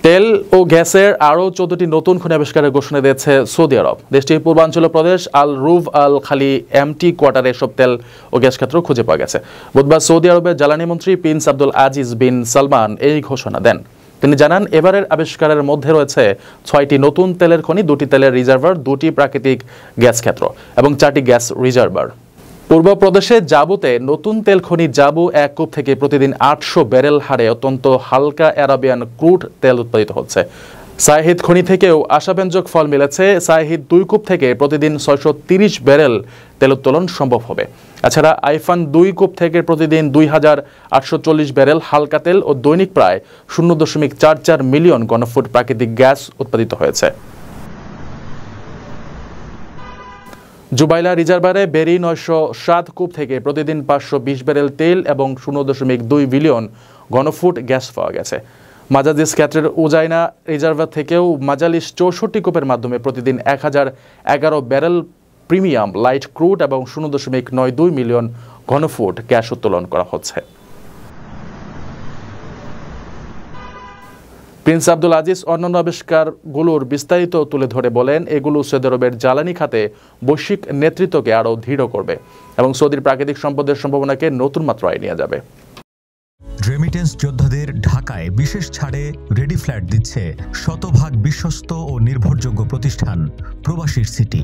তেল ও গ্যাসের আরও 14টি নতুন খনি আবিষ্কারের ঘোষণা দিয়েছে সৌদি আরব। দেশটির পূর্বাঞ্চলীয় প্রদেশ আল রুভ আল খালি এমটি কোয়ার্টারে এসব তেল ও গ্যাস ক্ষেত্র খুঁজে পাওয়া গেছে। বুধবার সৌদি আরবের জ্বালানি মন্ত্রী প্রিন্স আব্দুল আজিজ বিন সালমান এই ঘোষণা দেন। তিনি জানান, এবারের আবিষ্কারের মধ্যে রয়েছে 6টি নতুন তেলের খনি, 2টি তেলের রিজার্ভার, 2টি প্রাকৃতিক গ্যাস ক্ষেত্র এবং 4টি গ্যাস রিজার্ভার। পূর্ব প্রদেশে জাবুতে নতুন তেল খনি জাবু 1 কূপ থেকে প্রতিদিন 800 ব্যারেল হারে অত্যন্ত হালকা অ্যারাবিয়ান ক্রুড তেল উৎপাদিত হচ্ছে। সাইহিদ খনি থেকেও আশাব্যঞ্জক ফল মিলেছে। সাইহিদ 2 কূপ থেকে প্রতিদিন 630 ব্যারেল তেল উত্তোলন সম্ভব হবে। এছাড়া আইফান 2 কূপ থেকে প্রতিদিন 2840 ব্যারেল হালকা তেল ও দৈনিক প্রায় 0.44 মিলিয়ন ঘনফুট প্রাকৃতিক গ্যাস উৎপাদিত হয়েছে। জুবাইলা রিজার্ভারে বেরি 907 কূপ থেকে প্রতিদিন 520 ব্যারেল তেল এবং 0.2 বিলিয়ন ঘনফুট গ্যাস পাওয়া গেছে। মাজাজিস ক্ষেত্রের উজাইনা রিজার্ভার থেকেও মাজালিস 64 কূপের মাধ্যমে প্রতিদিন 1011 ব্যারেল প্রিমিয়াম লাইট ক্রুড এবং 0.92 মিলিয়ন ঘনফুট গ্যাস উত্তোলন করা হচ্ছে। প্রিন্স আব্দুল আজিজ অন্যান্য আবিষ্কারগুলোর বিস্তারিত তুলে ধরে বলেন, এগুলো সৌদি আরবের জ্বালানি খাতে বৈশ্বিক নেতৃত্বকে আরও দৃঢ় করবে এবং সৌদির প্রাকৃতিক সম্পদের সম্ভাবনাকে নতুন মাত্রায় নিয়ে যাবে। রেমিটেন্স যোদ্ধাদের ঢাকায় বিশেষ ছাড়ে রেডি ফ্ল্যাট দিচ্ছে শতভাগ বিশ্বস্ত ও নির্ভরযোগ্য প্রতিষ্ঠান প্রবাসীর সিটি।